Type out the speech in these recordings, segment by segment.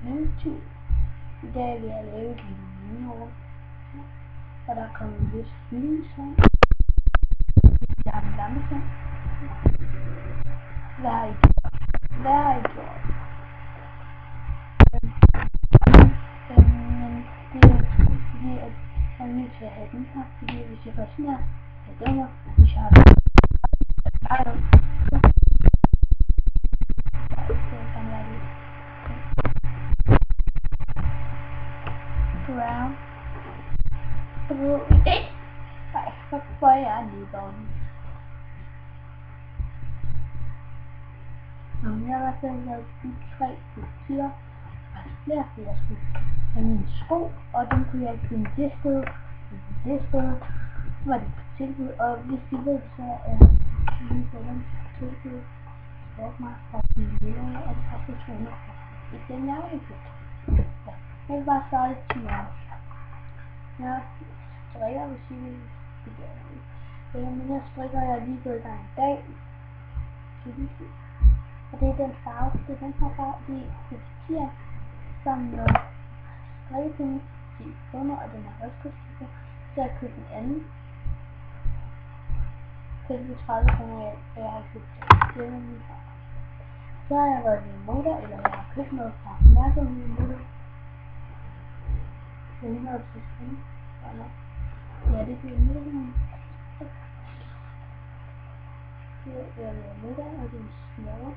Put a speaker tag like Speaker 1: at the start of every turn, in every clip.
Speaker 1: YouTube. I dag vil jeg lave et lille minirum, og der er kommet en vis filmsang. Jeg har en lampesang. Hvad har I gjort? Men det er fordi, at jeg er nødt til at have den her, fordi hvis jeg gør sådan her, jeg dømmer, hvis jeg har den her, brown. Nej, så får jeg lige dårligt. Jeg har selv lavet de 3 butikker, og flere skulle have mine sko, og dem kunne jeg ikke finde det sted, så var det på tilbud, og hvis I ved, så er lige på den tilbud, mig fra mine venner, og det faktisk 200 kroner. Det er den, jeg har købt. Ja, jeg vil bare starte til jer. Jeg strikker, hvis I vil, det gør jeg ikke. Men jeg strikker, jeg er lige gået i gang i dag. Og det er den farve, det er den her farve, det er papir sammen med strikkepinde, de kunder, og den er rødskriftstikker. Så jeg har købt en anden. Det 30 kroner, og jeg har købt den. Så har jeg været ved Moda, eller jeg har købt noget fra mærket med Moda. Det er 160 kroner. Ja, det bliver Moda. Det er Moda, og det er en små.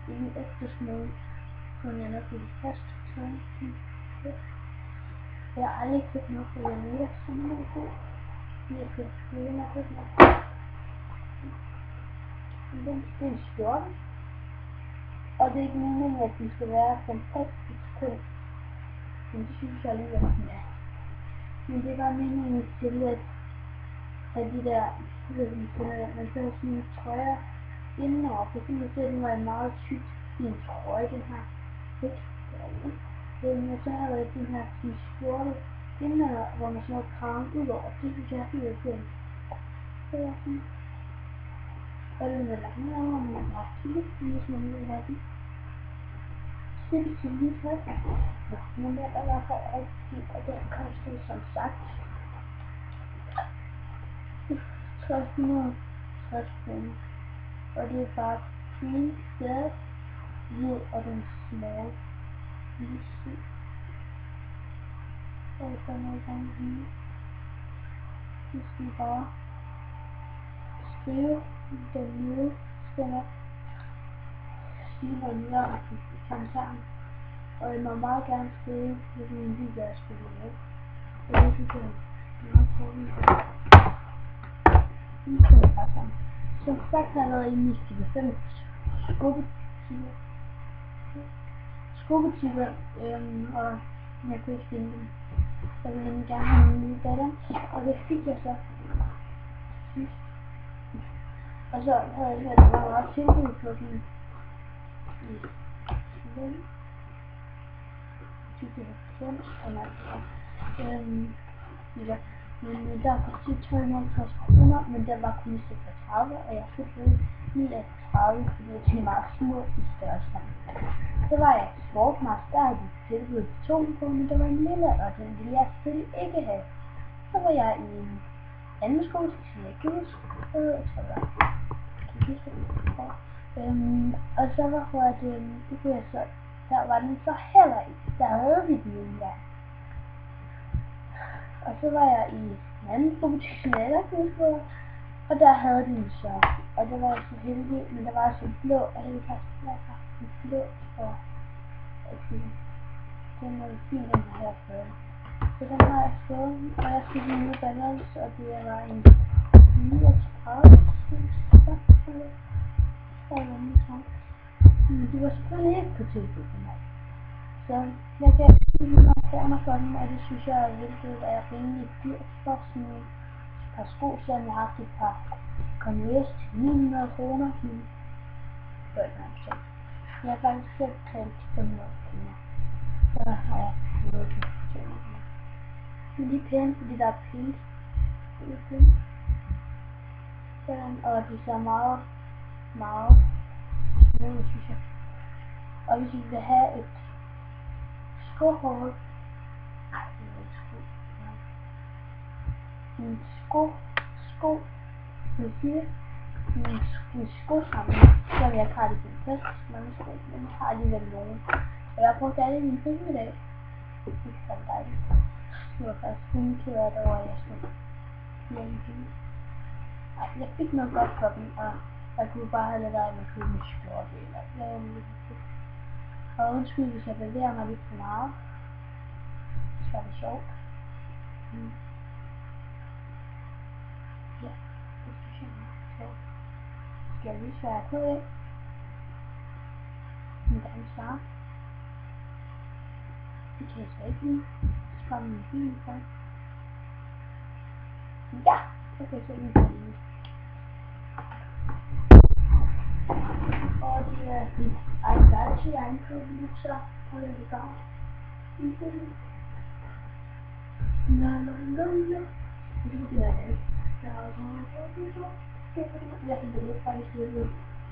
Speaker 1: Det er en ekstra små, som jeg nok vil fast. Jeg har aldrig købt noget for jeg mere, som jeg har købt. Jeg har købt flere, jeg har købt noget. Det er en skjorte. Og det er ikke meningen, at den skal være fantastisk køn. Men det synes jeg alligevel, den er. Men det var meningen til, at de der, man så har sådan en trøjer indenover. For eksempel så den var en meget tyk, fin trøje, den her. Men så har jeg den her fin skjorte indenover, hvor man så har kraven udover. Det synes jeg er helt fint. Så er sådan. Og den er lange over, men man har kigget, hvis man vil have den. Det er lige fast. Men den er i hvert fald rigtig, og den koster som sagt 360 kroner. Og det er bare green shirt, hvid og den small. Lige se. Så er der noget i gang her. Nu skal vi bare skrive den nye stemmer. Sige noget mere om kommentaren. Og jeg må meget gerne skrive, hvilken en video jeg skulle lave. Det synes jeg er meget fornøjelig. Nu skal jeg bare sammen. Som sagt har jeg været inde i stykke 5 skobutikker, og jeg kunne ikke finde dem. Så jeg ville gerne have en ny datter, og det fik jeg så sidst. Og så havde jeg hørt, at der var meget tilbud på den i Svend. Det var Svend, eller ja. Men der kostede 250 kroner, men der var kun 36, og jeg fik det 39, fordi det er meget små i størrelse. Så var jeg i Sportmars, der havde de tilbudt 200 kroner, men der var en lille, og den ville jeg selvfølgelig ikke have. Så var jeg i en anden skole, som jeg kan huske, og så var det kunne jeg så, der var den så heller ikke, der havde vi den en gang. Og så var jeg i en anden butik, som jeg ikke kunne huske, og der havde de så, og det var jeg så heldig, men der var også en blå, og det var faktisk en blå, og den var fin, den har jeg fået. Så den har jeg fået, og jeg fik en ny balance, og det var en 39, men de var selvfølgelig ikke på tilbud for mig. Så jeg gav 700 kroner for den, og det synes jeg er virkelig er rimelig dyrt for sådan et par sko, selvom jeg har haft et par Converse til 900 kroner. Jeg har faktisk selv talt 500 kroner. Så har jeg fået det til 200 kroner. Men de er pæne, fordi der er pænt. Sådan, og de ser meget små, synes jeg. Og hvis I vil have et skohår. Ej, det er ikke sko. En sko. Det siger en skosamling. Så vil jeg ikke have det til fest, mange sko, men jeg har alligevel nogen. Og jeg har brugt alle mine penge i dag. Det er så dejligt. Det var faktisk kun ked af det over, at jeg skulle hjemme penge. Ej, jeg fik noget godt for dem, og jeg kunne bare have lavet af med at købe min skjorte eller noget lidt. Og undskyld, hvis jeg bevæger mig lidt for meget. Så er det sjovt. Ja, det synes jeg er sjovt. Skal jeg vise, hvad jeg er på af? Min gamle start. Det kan jeg så ikke lide. Så kommer min bil fra. Ja, så kan jeg så lige komme ud. Og det er fint. Ej, der er altid anført nu, så holder vi gang. La la la la. Det er det. Jeg kan det faktisk lidt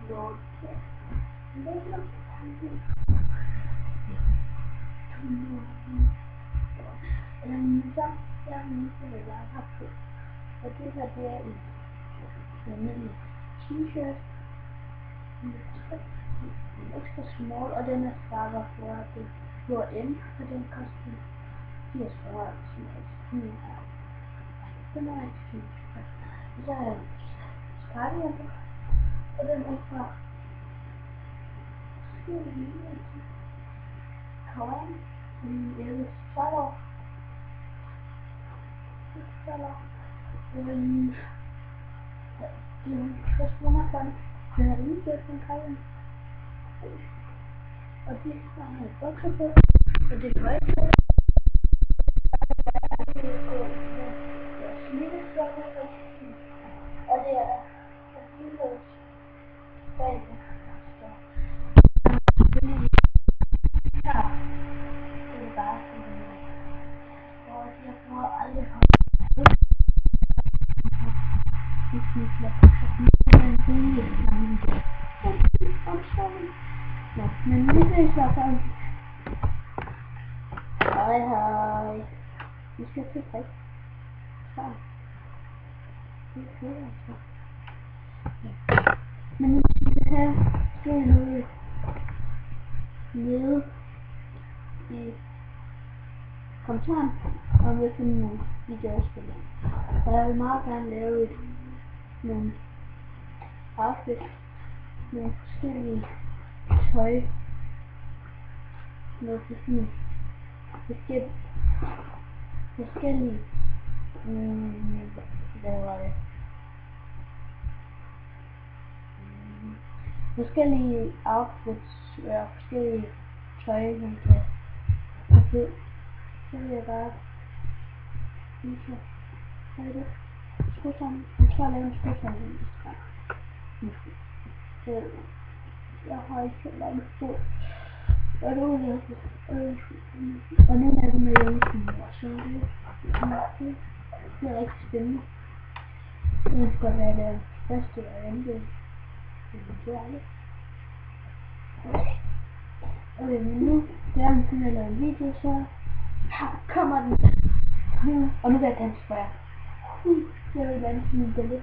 Speaker 1: lort. Så jeg har nu til at jeg har på. Og det her det er en almindelig t-shirt. En ekstra small, og den er starter for det for M, og den koster 80 kroner. Den er ikke fint. Og så er der skarvhjælper, og den er fra Koran i 11 år. Det er 60 kroner for den. Den er rimelig godt for en Koran. Og det har jeg bukser på, og det er højt på. Og det er Windows bag. Det er bare sådan. Og jeg bruger aldrig men det er i hvert fald. Hej. Vi skal til fest. Så. Det er fedt altså. Men nu skal vi have stået noget nede i kommentaren, og vi vil finde nogle videoafspil. Og jeg vil meget gerne lave nogle outfits med forskellige tøj. Noget forskellige hvad var det? Forskellige outfits og forskellige tøj, man kan have på. Så vil jeg bare vise det. Skosamling. Jeg tror jeg laver en skosamling. Jeg har ikke så langt på. Og nu er jeg og nu er det med hjemmesiden, og så det er rigtig spændende. Det vil godt være det første og andet. Det er dejligt. Okay, men nu det er sådan, at lave en video, så kommer den. Og nu vil jeg danse for jer. Jeg vil danse min billede.